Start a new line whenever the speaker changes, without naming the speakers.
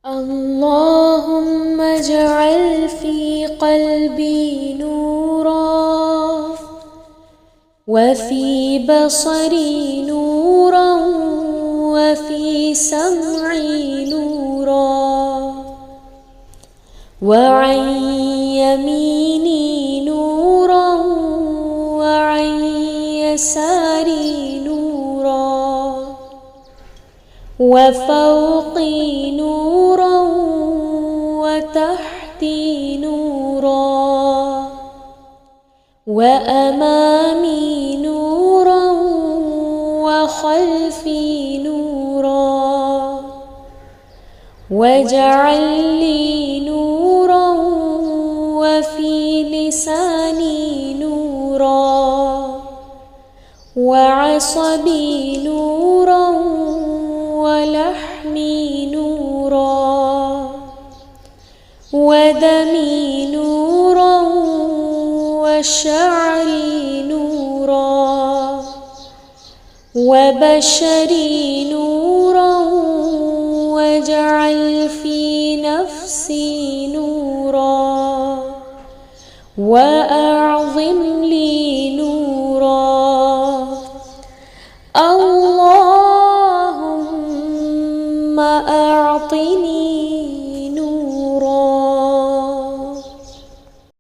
اللهم اجعل في قلبي نورا وفي بصري نورا وفي سمعي نورا وعن يميني نورا وعن يساري نورا وفوقي نورا وتحتي نورا وأمامي نورا وخلفي نورا واجعل لي نورا وفي لساني نورا وعصبي نورا ولحمي نورا ودمي نورا وشعري نورا وبشري نورا واجعل في نفسي نورا وأعظم لي نورا. اللهم أعطني